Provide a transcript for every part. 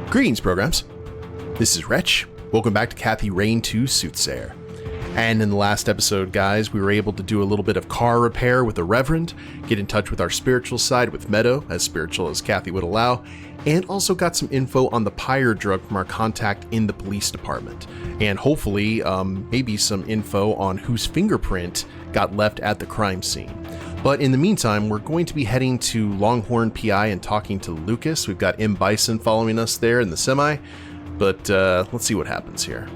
Greetings, programs. This is Wretch. Welcome back to Kathy Rain 2 Soothsayer. And in the last episode, guys, we were able to do a little bit of car repair with the Reverend, get in touch with our spiritual side with Meadow, as spiritual as Kathy would allow, and also got some info on the pyre drug from our contact in the police department. And hopefully, maybe some info on whose fingerprint got left at the crime scene. But in the meantime, we're going to be heading to Longhorn PI and talking to Lucas. We've got M. Bison following us there in the semi, but let's see what happens here.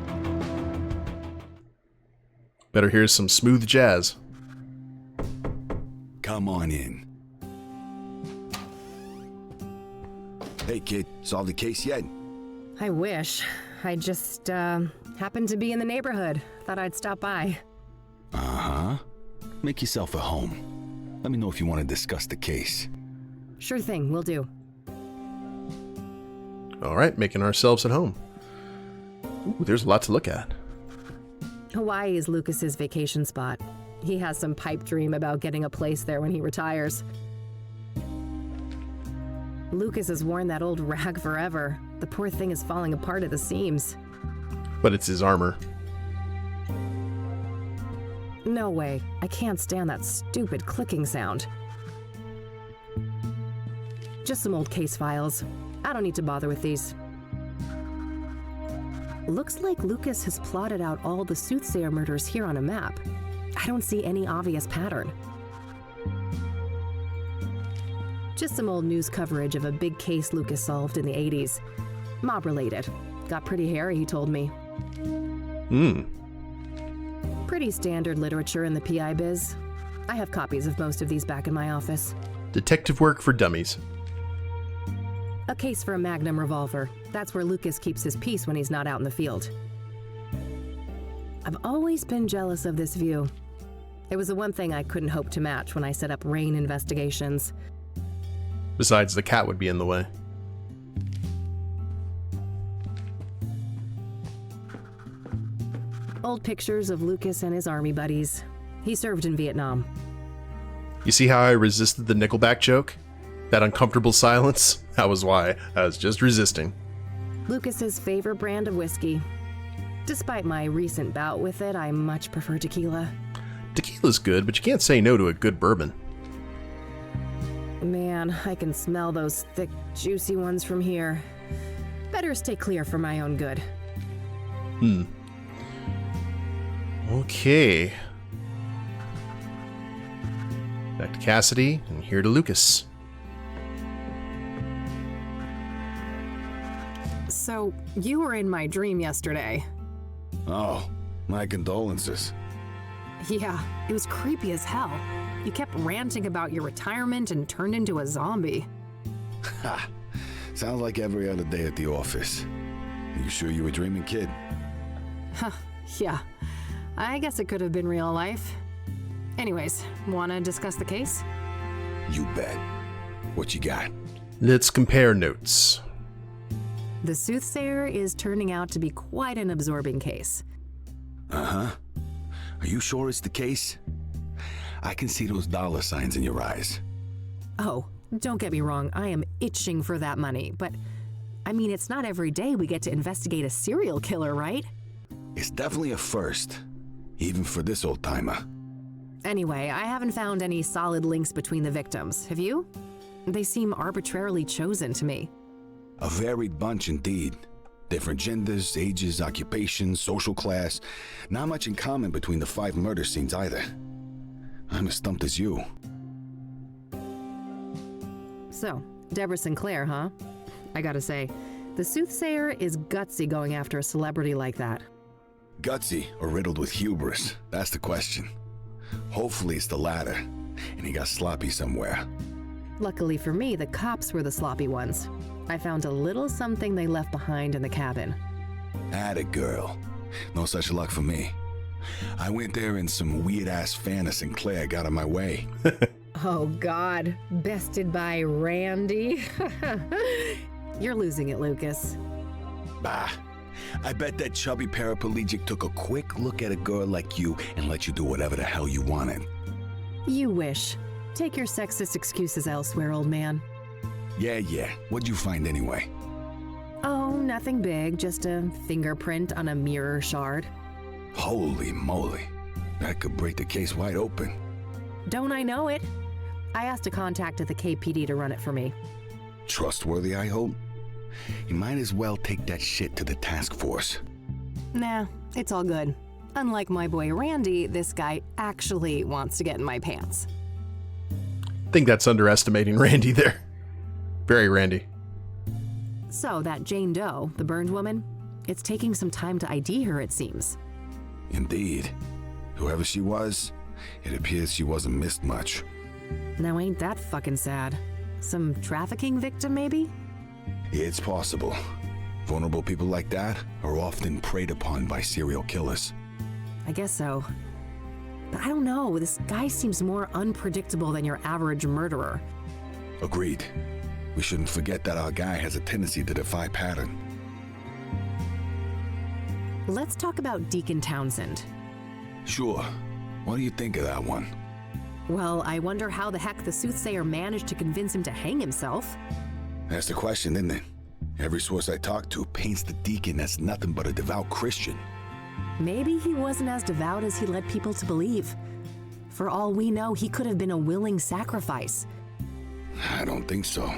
Better hear some smooth jazz. Come on in. Hey kid, solved the case yet? I wish. I just happened to be in the neighborhood. Thought I'd stop by. Uh-huh. Make yourself at home. Let me know if you want to discuss the case. Sure thing, will do. All right, making ourselves at home. Ooh, there's a lot to look at. Hawaii is Lucas's vacation spot. He has some pipe dream about getting a place there when he retires. Lucas has worn that old rag forever. The poor thing is falling apart at the seams. But it's his armor. No way. I can't stand that stupid clicking sound. Just some old case files. I don't need to bother with these. Looks like Lucas has plotted out all the Soothsayer murders here on a map. I don't see any obvious pattern. Just some old news coverage of a big case Lucas solved in the 80s. Mob-related. Got pretty hairy, he told me. Pretty standard literature in the PI biz. I have copies of most of these back in my office. Detective work for dummies. A case for a Magnum revolver. That's where Lucas keeps his peace when he's not out in the field. I've always been jealous of this view. It was the one thing I couldn't hope to match when I set up Rain investigations. Besides, the cat would be in the way. Old pictures of Lucas and his army buddies. He served in Vietnam. You see how I resisted the Nickelback joke? That uncomfortable silence? That was why. I was just resisting. Lucas's favorite brand of whiskey. Despite my recent bout with it, I much prefer tequila. Tequila's good, but you can't say no to a good bourbon. Man, I can smell those thick, juicy ones from here. Better stay clear for my own good. Okay. Back to Cassidy, and here to Lucas. So, you were in my dream yesterday. Oh, my condolences. Yeah, it was creepy as hell. You kept ranting about your retirement and turned into a zombie. Ha! Sounds like every other day at the office. You sure you were dreaming, kid? Huh, yeah. I guess it could have been real life. Anyways, wanna discuss the case? You bet. What you got? Let's compare notes. The Soothsayer is turning out to be quite an absorbing case. Uh-huh. Are you sure it's the case? I can see those dollar signs in your eyes. Oh, don't get me wrong, I am itching for that money, but I mean, it's not every day we get to investigate a serial killer, right? It's definitely a first, even for this old-timer. Anyway, I haven't found any solid links between the victims, have you? They seem arbitrarily chosen to me. A varied bunch indeed. Different genders, ages, occupations, social class. Not much in common between the 5 murder scenes either. I'm as stumped as you. So, Deborah Sinclair, huh? I gotta say, the Soothsayer is gutsy going after a celebrity like that. Gutsy or riddled with hubris? That's the question. Hopefully it's the latter, and he got sloppy somewhere. Luckily for me, the cops were the sloppy ones. I found a little something they left behind in the cabin. Atta girl. No such luck for me. I went there and some weird-ass fan of Sinclair got in my way. Oh God, bested by Randy? You're losing it, Lucas. Bah. I bet that chubby paraplegic took a quick look at a girl like you and let you do whatever the hell you wanted. You wish. Take your sexist excuses elsewhere, old man. Yeah. What'd you find anyway? Oh, nothing big, just a fingerprint on a mirror shard. Holy moly. That could break the case wide open. Don't I know it? I asked a contact at the KPD to run it for me. Trustworthy, I hope? You might as well take that shit to the task force. Nah, it's all good. Unlike my boy Randy, this guy actually wants to get in my pants. I think that's underestimating Randy there. Very Randy. So that Jane Doe, the burned woman, it's taking some time to ID her, it seems. Indeed. Whoever she was, it appears she wasn't missed much. Now ain't that fucking sad? Some trafficking victim, maybe? It's possible. Vulnerable people like that are often preyed upon by serial killers. I guess so. But I don't know, this guy seems more unpredictable than your average murderer. Agreed. We shouldn't forget that our guy has a tendency to defy pattern. Let's talk about Deacon Townsend. Sure. What do you think of that one? Well, I wonder how the heck the Soothsayer managed to convince him to hang himself. That's the question, isn't it? Every source I talk to paints the deacon as nothing but a devout Christian. Maybe he wasn't as devout as he led people to believe. For all we know, he could have been a willing sacrifice. I don't think so.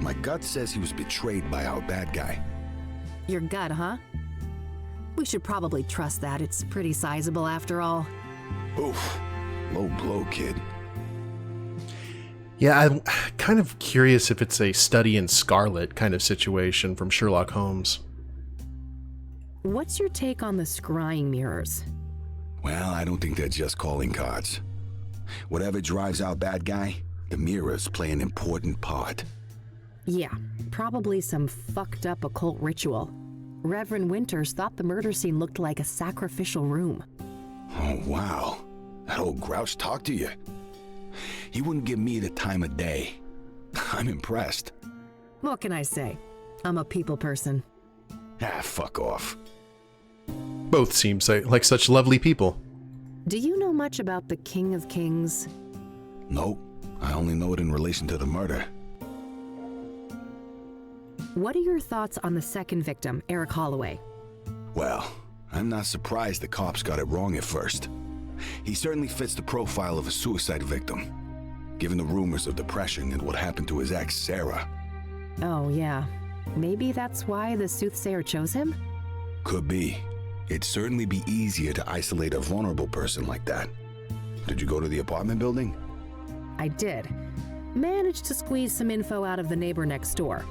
My gut says he was betrayed by our bad guy. Your gut, huh? We should probably trust that. It's pretty sizable after all. Oof. Low blow, kid. Yeah, I'm kind of curious if it's a study in Scarlet kind of situation from Sherlock Holmes. What's your take on the scrying mirrors? Well, I don't think they're just calling cards. Whatever drives our bad guy, the mirrors play an important part. Yeah, probably some fucked up occult ritual. Reverend Winters thought the murder scene looked like a sacrificial room. Oh, wow. That old grouch talked to you. He wouldn't give me the time of day. I'm impressed. What can I say? I'm a people person. Ah, fuck off. Both seem like such lovely people. Do you know much about the King of Kings? Nope. I only know it in relation to the murder. What are your thoughts on the second victim, Eric Holloway? Well, I'm not surprised the cops got it wrong at first. He certainly fits the profile of a suicide victim, given the rumors of depression and what happened to his ex, Sarah. Oh, yeah. Maybe that's why the Soothsayer chose him? Could be. It'd certainly be easier to isolate a vulnerable person like that. Did you go to the apartment building? I did. Managed to squeeze some info out of the neighbor next door.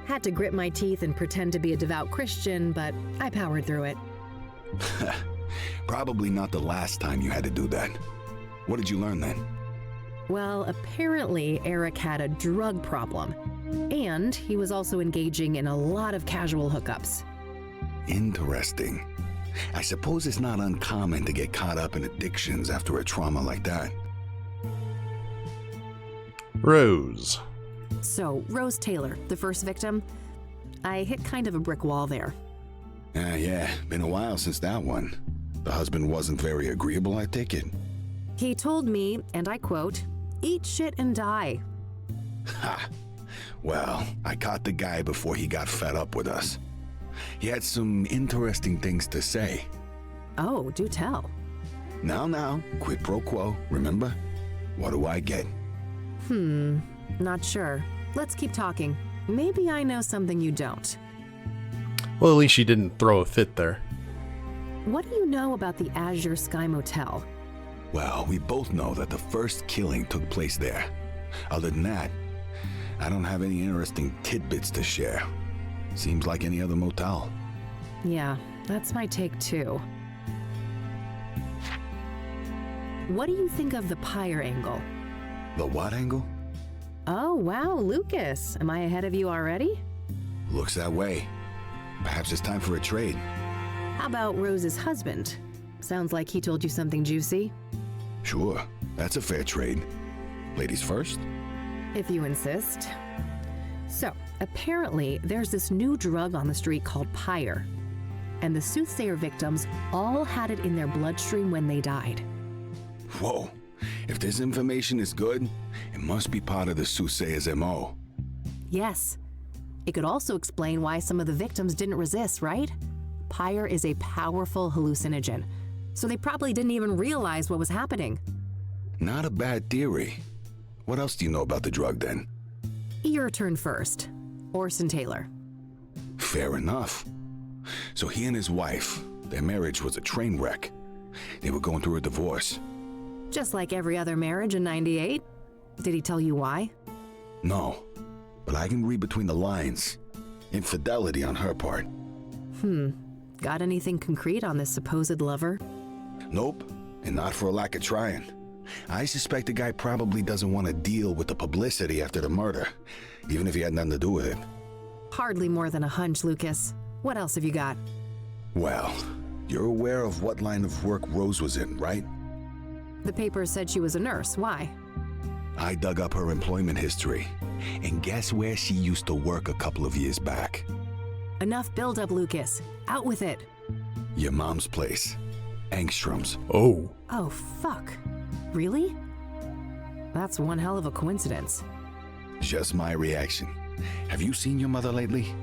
Had to grit my teeth and pretend to be a devout Christian, but I powered through it. Probably not the last time you had to do that. What did you learn then? Well, apparently Eric had a drug problem, and he was also engaging in a lot of casual hookups. Interesting. I suppose it's not uncommon to get caught up in addictions after a trauma like that. Rose. So, Rose Taylor, the first victim, I hit kind of a brick wall there. Yeah, been a while since that one. The husband wasn't very agreeable, I take it. He told me, and I quote, "Eat shit and die." Ha! Well, I caught the guy before he got fed up with us. He had some interesting things to say. Oh, do tell. Now, quid pro quo, remember? What do I get? Not sure. Let's keep talking. Maybe I know something you don't. Well, at least she didn't throw a fit there. What do you know about the Azure Sky Motel? Well, we both know that the first killing took place there. Other than that, I don't have any interesting tidbits to share. Seems like any other motel. Yeah, that's my take too. What do you think of the pyre angle? The what angle? Oh, wow, Lucas. Am I ahead of you already? Looks that way. Perhaps it's time for a trade. How about Rose's husband? Sounds like he told you something juicy. Sure, that's a fair trade. Ladies first? If you insist. So, apparently, there's this new drug on the street called pyre. And the Soothsayer victims all had it in their bloodstream when they died. Whoa. If this information is good, it must be part of the Soothsayer's MO. Yes. It could also explain why some of the victims didn't resist, right? Pyre is a powerful hallucinogen, so they probably didn't even realize what was happening. Not a bad theory. What else do you know about the drug then? Your turn first. Orson Taylor. Fair enough. So he and his wife, their marriage was a train wreck. They were going through a divorce. Just like every other marriage in '98. Did he tell you why? No, but I can read between the lines. Infidelity on her part. Got anything concrete on this supposed lover? Nope, and not for a lack of trying. I suspect the guy probably doesn't want to deal with the publicity after the murder, even if he had nothing to do with it. Hardly more than a hunch, Lucas. What else have you got? Well, you're aware of what line of work Rose was in, right? The paper said she was a nurse. Why? I dug up her employment history, and guess where she used to work a couple of years back? Enough build-up, Lucas. Out with it. Your mom's place, Engstrom's. Oh. Oh, fuck. Really? That's one hell of a coincidence. Just my reaction. Have you seen your mother lately?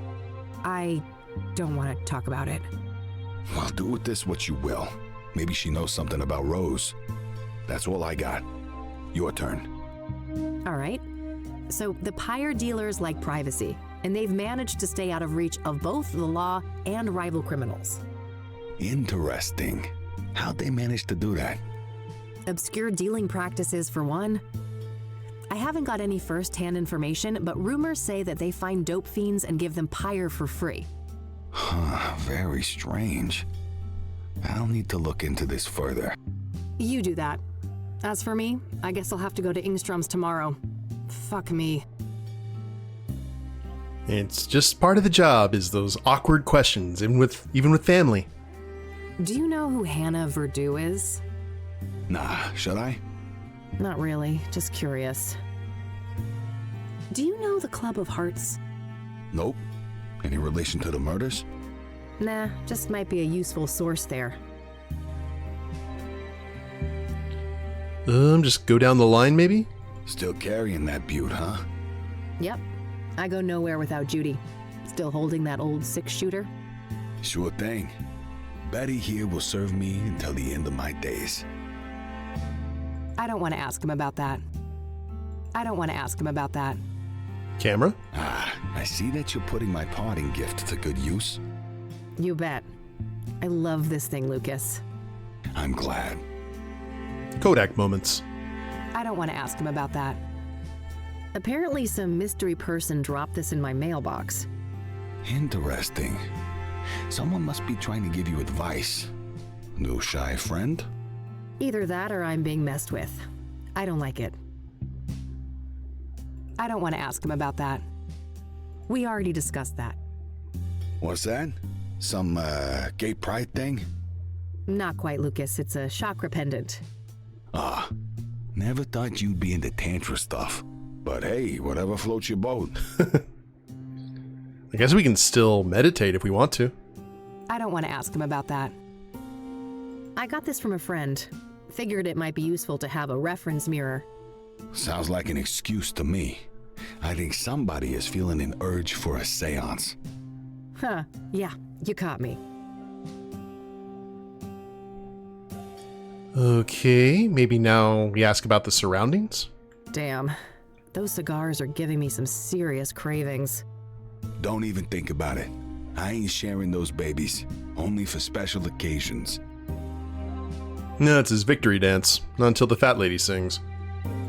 I don't want to talk about it. Well, do with this what you will. Maybe she knows something about Rose. That's all I got. Your turn. All right. So the Pyre dealers like privacy, and they've managed to stay out of reach of both the law and rival criminals. Interesting. How'd they manage to do that? Obscure dealing practices for one. I haven't got any first-hand information, but rumors say that they find dope fiends and give them Pyre for free. Huh, very strange. I'll need to look into this further. You do that. As for me, I guess I'll have to go to Engstrom's tomorrow. Fuck me. It's just part of the job, is those awkward questions, even with family. Do you know who Hannah Verdew is? Nah, should I? Not really, just curious. Do you know the Club of Hearts? Nope. Any relation to the murders? Nah, just might be a useful source there. Just go down the line, maybe? Still carrying that butte, huh? Yep. I go nowhere without Judy. Still holding that old six-shooter? Sure thing. Betty here will serve me until the end of my days. I don't want to ask him about that. Camera? I see that you're putting my parting gift to good use. You bet. I love this thing, Lucas. I'm glad. Kodak moments. I don't want to ask him about that. Apparently some mystery person dropped this in my mailbox. Interesting. Someone must be trying to give you advice. New shy friend? Either that or I'm being messed with. I don't like it. I don't want to ask him about that. We already discussed that. What's that? Some, gay pride thing? Not quite, Lucas. It's a chakra pendant. Ah, never thought you'd be into tantra stuff. But hey, whatever floats your boat. I guess we can still meditate if we want to. I don't want to ask him about that. I got this from a friend. Figured it might be useful to have a reference mirror. Sounds like an excuse to me. I think somebody is feeling an urge for a seance. Huh, yeah, you caught me. Okay, maybe now we ask about the surroundings? Damn, those cigars are giving me some serious cravings. Don't even think about it. I ain't sharing those babies. Only for special occasions. No, it's his victory dance. Not until the fat lady sings.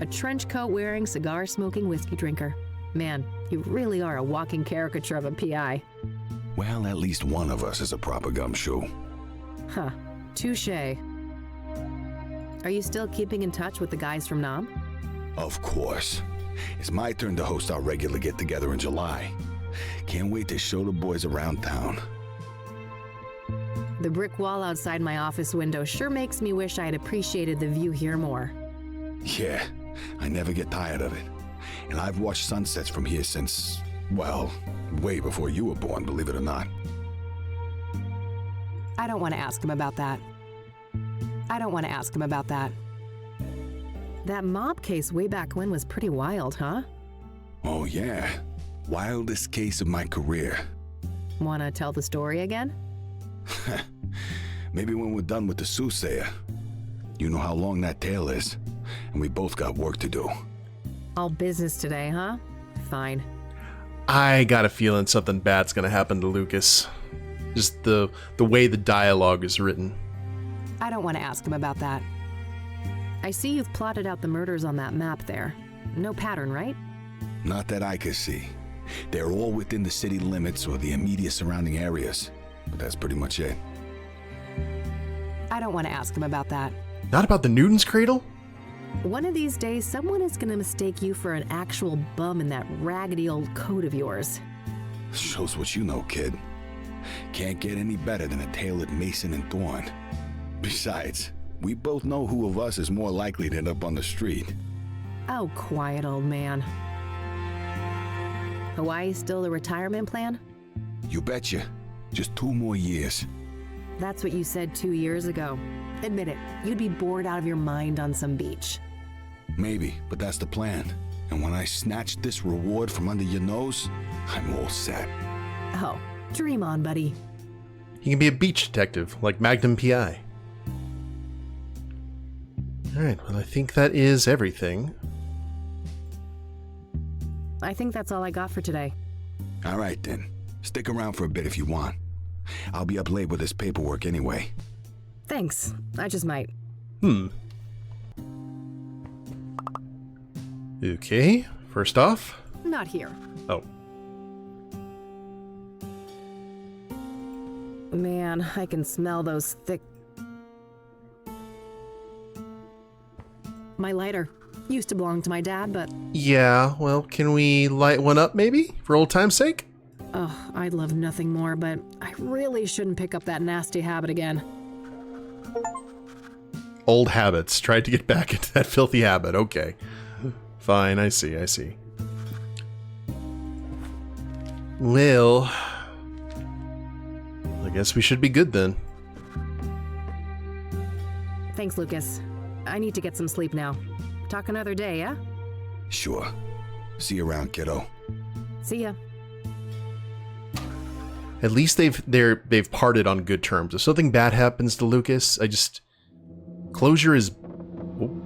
A trench coat wearing, cigar smoking whiskey drinker. Man, you really are a walking caricature of a PI. Well, at least one of us is a proper gumshoe. Huh, touche. Are you still keeping in touch with the guys from Nam? Of course. It's my turn to host our regular get-together in July. Can't wait to show the boys around town. The brick wall outside my office window sure makes me wish I had appreciated the view here more. Yeah, I never get tired of it. And I've watched sunsets from here since, well, way before you were born, believe it or not. I don't want to ask him about that. That mob case way back when was pretty wild, huh? Oh yeah. Wildest case of my career. Wanna tell the story again? Maybe when we're done with the Soothsayer. You know how long that tail is, and we both got work to do. All business today, huh? Fine. I got a feeling something bad's gonna happen to Lucas. Just the way the dialogue is written. I don't want to ask him about that. I see you've plotted out the murders on that map there. No pattern, right? Not that I could see. They're all within the city limits or the immediate surrounding areas, but that's pretty much it. I don't want to ask him about that. Not about the Newton's cradle? One of these days, someone is going to mistake you for an actual bum in that raggedy old coat of yours. Shows what you know, kid. Can't get any better than a tailored Mason and Thorn. Besides, we both know who of us is more likely to end up on the street. Oh, quiet, old man. Hawaii still the retirement plan? You betcha. Just 2 more years. That's what you said 2 years ago. Admit it, you'd be bored out of your mind on some beach. Maybe, but that's the plan. And when I snatch this reward from under your nose, I'm all set. Oh, dream on, buddy. He can be a beach detective, like Magnum PI. Alright, well I think that is everything. I think that's all I got for today. All right, then. Stick around for a bit if you want. I'll be up late with this paperwork anyway. Thanks. I just might. Okay, first off. Not here. Oh. Man, I can smell those thick... My lighter. Used to belong to my dad, but... Yeah, well, can we light one up maybe? For old time's sake? Ugh, I'd love nothing more, but I really shouldn't pick up that nasty habit again. Old habits. Tried to get back into that filthy habit. Okay. Fine, I see. Well... I guess we should be good then. Thanks, Lucas. I need to get some sleep now. Talk another day, yeah? Sure. See you around, kiddo. See ya. At least they've parted on good terms. If something bad happens to Lucas, closure is... Oh.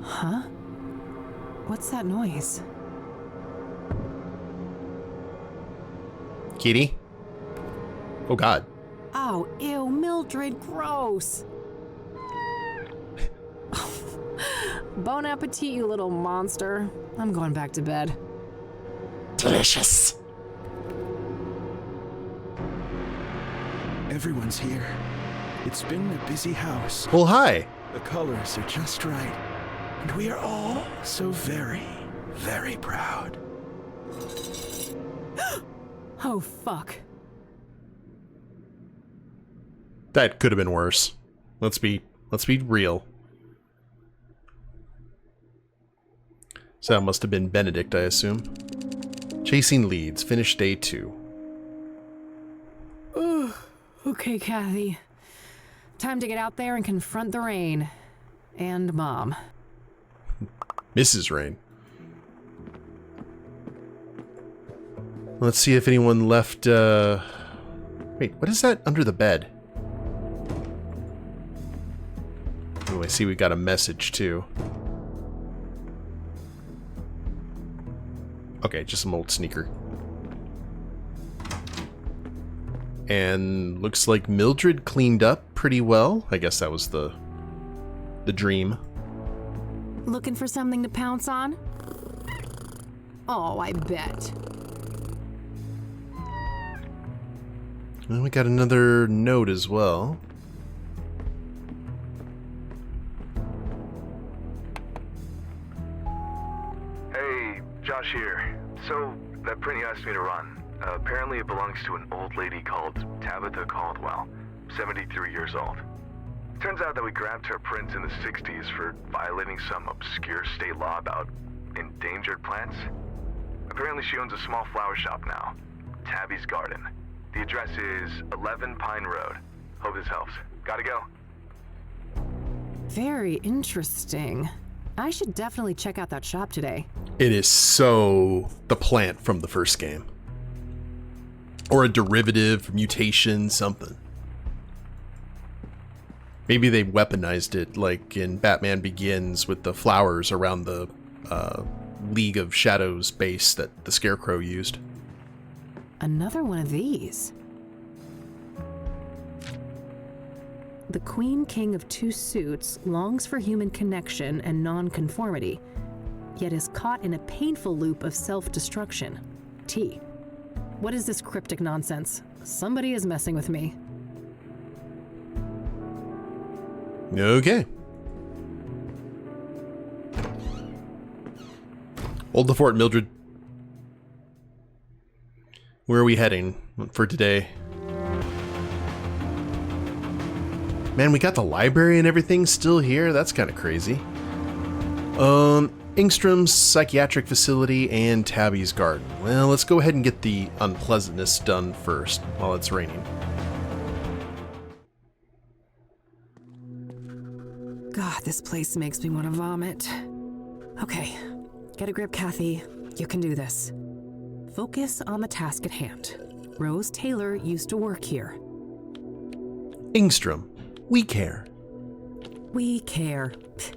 Huh? What's that noise? Kitty? Oh god. Oh, ew, Mildred, gross. Bon appetit, you little monster. I'm going back to bed. Delicious. Everyone's here. It's been a busy house. Well, hi. The colors are just right. And we are all so very, very proud. Oh, fuck. That could have been worse. Let's be real. So that must have been Benedict, I assume. Chasing leads. Finished day 2. Okay, Kathy. Time to get out there and confront the rain. And Mom. Mrs. Rain. Let's see if anyone left, Wait, what is that under the bed? Oh, I see we got a message, too. Okay, just some old sneaker. And looks like Mildred cleaned up pretty well. I guess that was the dream. Looking for something to pounce on? Oh, I bet. And we got another note as well. Hey, Josh here. So, that print you asked me to run, apparently it belongs to an old lady called Tabitha Caldwell, 73 years old. Turns out that we grabbed her prints in the 60s for violating some obscure state law about endangered plants. Apparently she owns a small flower shop now, Tabby's Garden. The address is 11 Pine Road. Hope this helps. Gotta go. Very interesting. I should definitely check out that shop today. It is so the plant from the first game. Or a derivative, mutation, something. Maybe they weaponized it like in Batman Begins with the flowers around the League of Shadows base that the Scarecrow used. Another one of these. The Queen King of Two Suits longs for human connection and non-conformity, yet is caught in a painful loop of self-destruction. T. What is this cryptic nonsense? Somebody is messing with me. Okay. Hold the fort, Mildred. Where are we heading for today? Man, we got the library and everything still here? That's kind of crazy. Engstrom's psychiatric facility and Tabby's garden. Well, let's go ahead and get the unpleasantness done first while it's raining. God, this place makes me want to vomit. Okay, get a grip, Kathy. You can do this. Focus on the task at hand. Rose Taylor used to work here. Engstrom, we care. We care.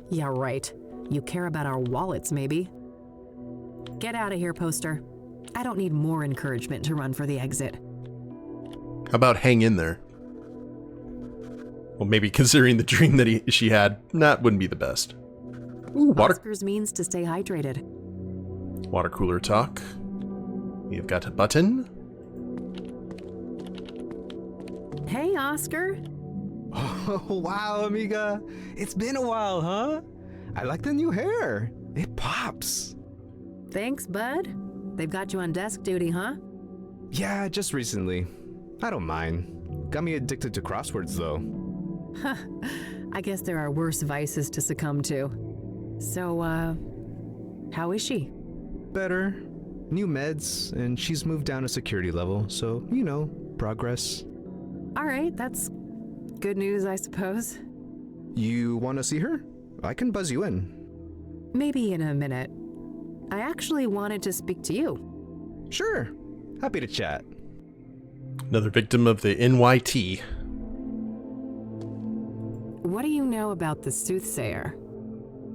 Yeah, right. You care about our wallets, maybe. Get out of here, poster. I don't need more encouragement to run for the exit. How about hang in there? Well, maybe considering the dream that she had, that wouldn't be the best. Ooh, Oscar's means to stay hydrated. Water cooler talk. We've got a button. Hey, Oscar. Oh, wow, amiga. It's been a while, huh? I like the new hair. It pops. Thanks, bud. They've got you on desk duty, huh? Yeah, just recently. I don't mind. Got me addicted to crosswords, though. I guess there are worse vices to succumb to. So, how is she? Better. New meds, and she's moved down a security level, so, you know, progress. All right, that's good news, I suppose. You want to see her? I can buzz you in. Maybe in a minute. I actually wanted to speak to you. Sure. Happy to chat. Another victim of the NYT. What do you know about the Soothsayer?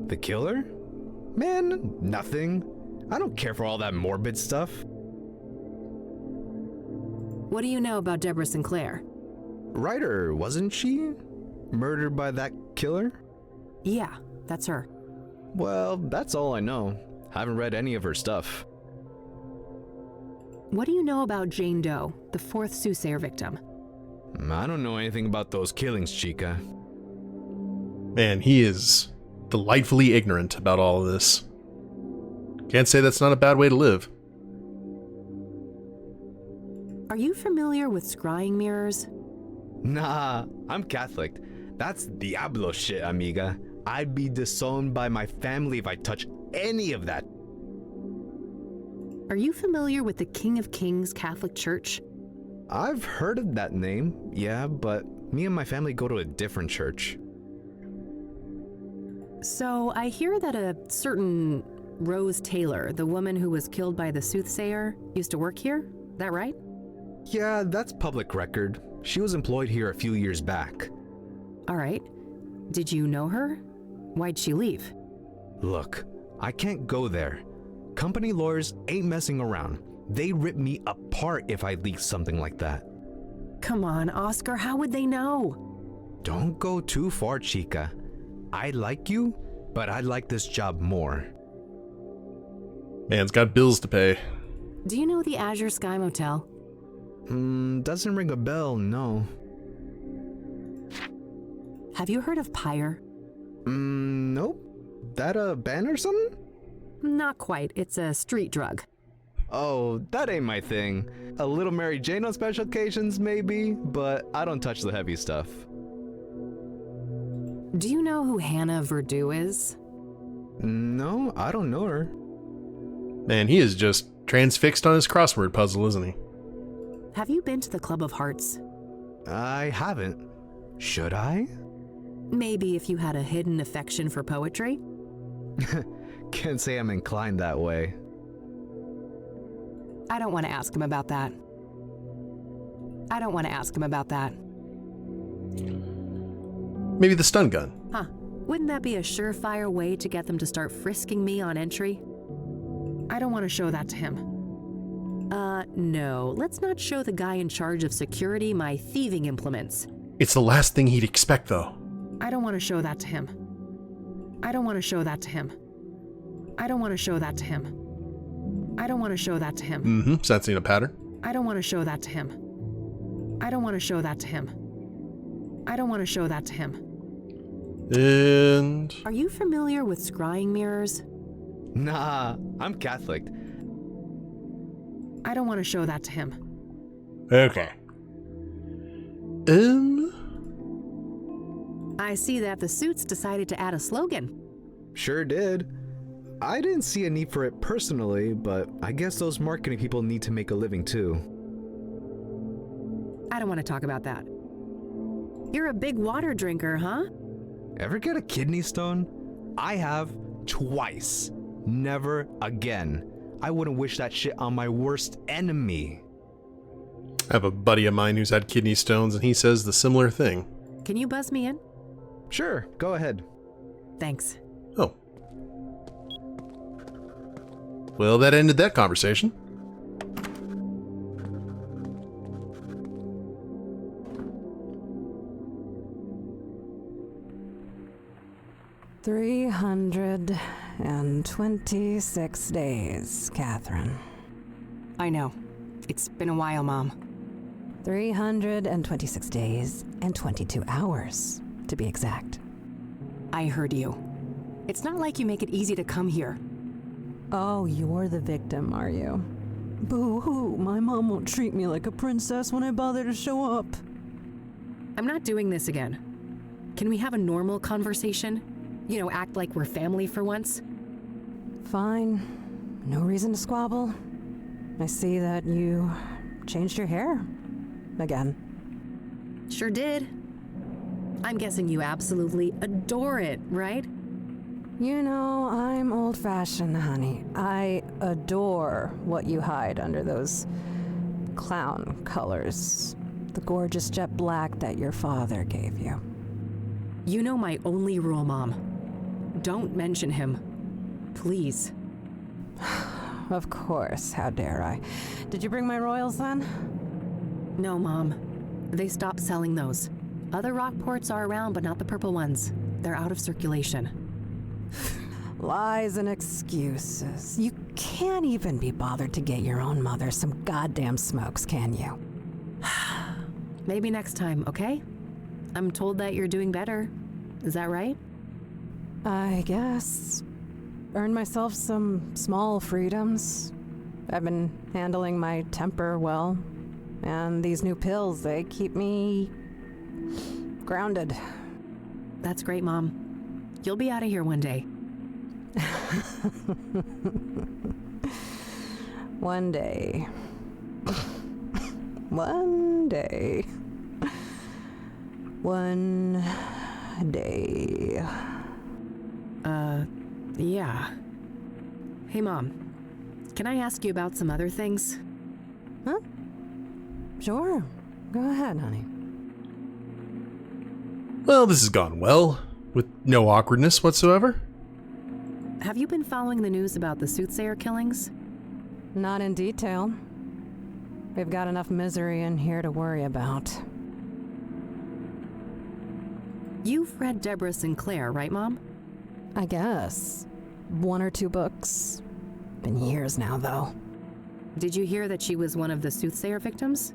The killer? Man, nothing. I don't care for all that morbid stuff. What do you know about Deborah Sinclair? Ryder, wasn't she? Murdered by that killer? Yeah, that's her. Well, that's all I know. Haven't read any of her stuff. What do you know about Jane Doe, the fourth Soothsayer victim? I don't know anything about those killings, Chica. Man, he is delightfully ignorant about all of this. Can't say that's not a bad way to live. Are you familiar with scrying mirrors? Nah, I'm Catholic. That's Diablo shit, amiga. I'd be disowned by my family if I touch any of that. Are you familiar with the King of Kings Catholic Church? I've heard of that name, yeah, but me and my family go to a different church. So I hear that a certain Rose Taylor, the woman who was killed by the Soothsayer, used to work here? That right? Yeah, that's public record. She was employed here a few years back. All right. Did you know her? Why'd she leave? Look, I can't go there. Company lawyers ain't messing around. They'd rip me apart if I leaked something like that. Come on, Oscar, how would they know? Don't go too far, Chica. I like you, but I like this job more. Man's got bills to pay. Do you know the Azure Sky Motel? Doesn't ring a bell, no. Have you heard of Pyre? Nope. That a band or something? Not quite. It's a street drug. Oh, that ain't my thing. A little Mary Jane on special occasions, maybe, but I don't touch the heavy stuff. Do you know who Hannah Verdew is? No, I don't know her. Man, he is just transfixed on his crossword puzzle, isn't he? Have you been to the Club of Hearts? I haven't. Should I? Maybe if you had a hidden affection for poetry? Can't say I'm inclined that way. I don't want to ask him about that. I don't want to ask him about that. Maybe the stun gun. Huh. Wouldn't that be a surefire way to get them to start frisking me on entry? I don't want to show that to him. No. Let's not show the guy in charge of security my thieving implements. It's the last thing he'd expect, though. I don't want to show that to him. I don't want to show that to him. I don't want to show that to him. I don't want to show that to him. Mm-hmm. Sensing a pattern. I don't want to show that to him. I don't want to show that to him. I don't want to show that to him. And... Are you familiar with scrying mirrors? Nah, I'm Catholic. I don't want to show that to him. Okay. I see that the Suits decided to add a slogan. Sure did. I didn't see a need for it personally, but I guess those marketing people need to make a living too. I don't want to talk about that. You're a big water drinker, huh? Ever get a kidney stone? I have twice. Never again. I wouldn't wish that shit on my worst enemy. I have a buddy of mine who's had kidney stones, and he says the similar thing. Can you buzz me in? Sure, go ahead. Thanks. Oh. Well, that ended that conversation. $326 days, Catherine. I know. It's been a while, Mom. 326 days and 22 hours, to be exact. I heard you. It's not like you make it easy to come here. Oh, you're the victim, are you? Boo-hoo, my mom won't treat me like a princess when I bother to show up. I'm not doing this again. Can we have a normal conversation? You know, act like we're family for once? Fine. No reason to squabble. I see that you changed your hair. Again. Sure did. I'm guessing you absolutely adore it, right? You know, I'm old-fashioned, honey. I adore what you hide under those clown colors. The gorgeous jet black that your father gave you. You know my only rule, Mom. Don't mention him. Please. Of course, how dare I. Did you bring my royals then? No, Mom. They stopped selling those. Other Rockports are around, but not the purple ones. They're out of circulation. Lies and excuses. You can't even be bothered to get your own mother some goddamn smokes, can you? Maybe next time, okay? I'm told that you're doing better. Is that right? I guess. Earned myself some small freedoms. I've been handling my temper well. And these new pills, they keep me grounded. That's great, Mom. You'll be out of here one day. One day. One day. One day. Yeah. Hey, Mom. Can I ask you about some other things? Huh? Sure. Go ahead, honey. Well, this has gone well, with no awkwardness whatsoever. Have you been following the news about the Soothsayer killings? Not in detail. We've got enough misery in here to worry about. You've read Deborah Sinclair, right, Mom? I guess. 1 or 2 books. Been years now, though. Did you hear that she was one of the Soothsayer victims?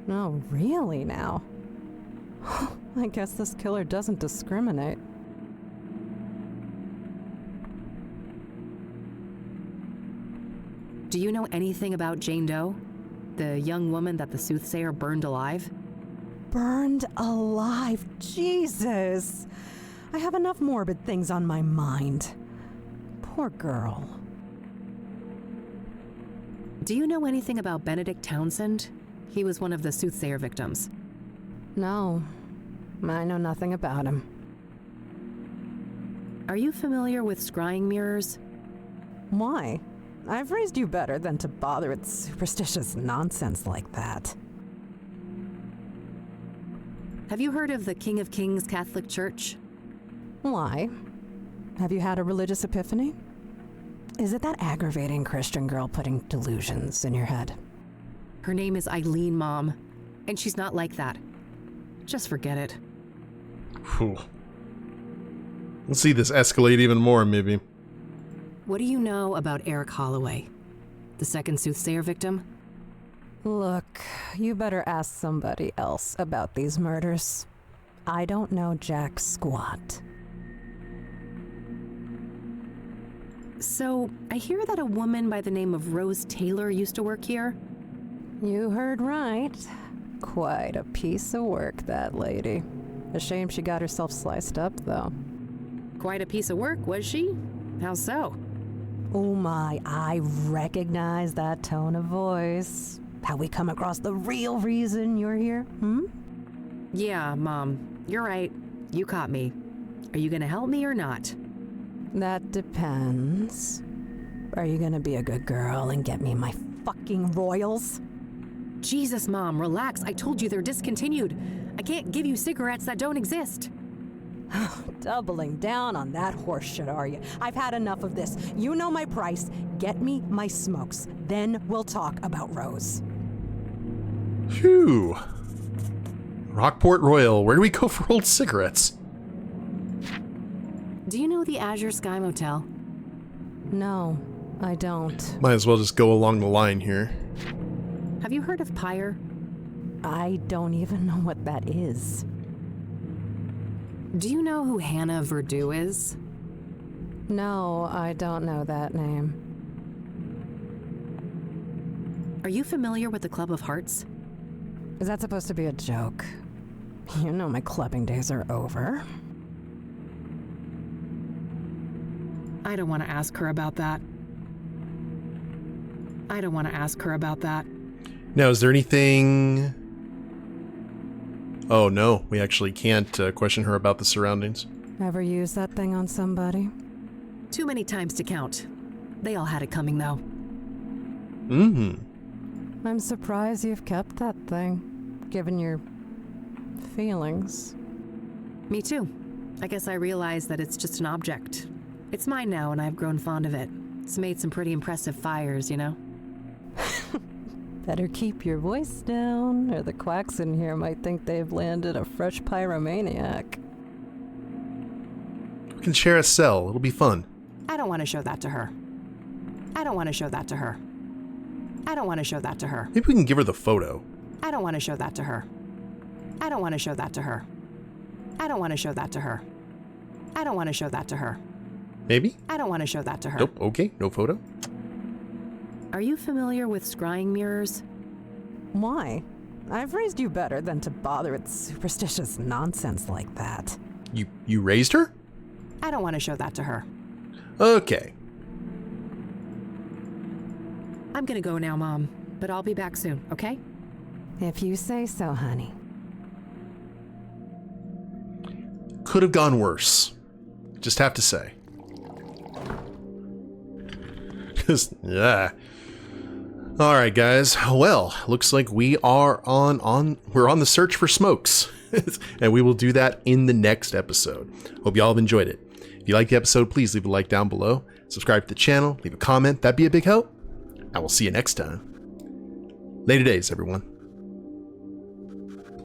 Oh, really now? I guess this killer doesn't discriminate. Do you know anything about Jane Doe? The young woman that the Soothsayer burned alive? Burned alive? Jesus! I have enough morbid things on my mind. Poor girl. Do you know anything about Benedict Townsend? He was one of the Soothsayer victims. No, I know nothing about him. Are you familiar with scrying mirrors? Why? I've raised you better than to bother with superstitious nonsense like that. Have you heard of the King of Kings Catholic Church? Why? Have you had a religious epiphany? Is it that aggravating Christian girl putting delusions in your head? Her name is Eileen, Mom, and she's not like that. Just forget it. Whew. Let's see this escalate even more, maybe. What do you know about Eric Holloway, the second Soothsayer victim? Look, you better ask somebody else about these murders. I don't know jack squat. So, I hear that a woman by the name of Rose Taylor used to work here. You heard right. Quite a piece of work, that lady. A shame she got herself sliced up, though. Quite a piece of work, was she? How so? Oh my, I recognize that tone of voice. Have we come across the real reason you're here, Yeah, Mom, you're right. You caught me. Are you gonna help me or not? That depends. Are you gonna be a good girl and get me my fucking royals? Jesus, Mom, relax. I told you they're discontinued. I can't give you cigarettes that don't exist. Doubling down on that horseshit, are you? I've had enough of this. You know my price. Get me my smokes. Then we'll talk about Rose. Phew. Rockport Royal, where do we go for old cigarettes? Do you know the Azure Sky Motel? No, I don't. Might as well just go along the line here. Have you heard of Pyre? I don't even know what that is. Do you know who Hannah Verdew is? No, I don't know that name. Are you familiar with the Club of Hearts? Is that supposed to be a joke? You know my clubbing days are over. I don't want to ask her about that. I don't want to ask her about that. Now, is there anything... Oh, no. We actually can't question her about the surroundings. Ever use that thing on somebody? Too many times to count. They all had it coming, though. I'm surprised you've kept that thing, given your feelings. Me too. I guess I realized that it's just an object. It's mine now, and I've grown fond of it. It's made some pretty impressive fires, you know? Better keep your voice down, or the quacks in here might think they've landed a fresh pyromaniac. We can share a cell. It'll be fun. I don't want to show that to her. I don't want to show that to her. I don't want to show that to her. Maybe we can give her the photo. I don't want to show that to her. I don't want to show that to her. I don't want to show that to her. I don't want to show that to her. Maybe? I don't want to show that to her. Nope. Okay. No photo. Are you familiar with scrying mirrors? Why? I've raised you better than to bother with superstitious nonsense like that. You raised her? I don't want to show that to her. Okay. I'm gonna go now, Mom, but I'll be back soon, okay? If you say so, honey. Could have gone worse. Just have to say. Yeah. All right, guys. Well, looks like we are we're on the search for smokes, and we will do that in the next episode. Hope y'all have enjoyed it. If you liked the episode, please leave a like down below. Subscribe to the channel. Leave a comment. That'd be a big help. I will see you next time. Later days, everyone.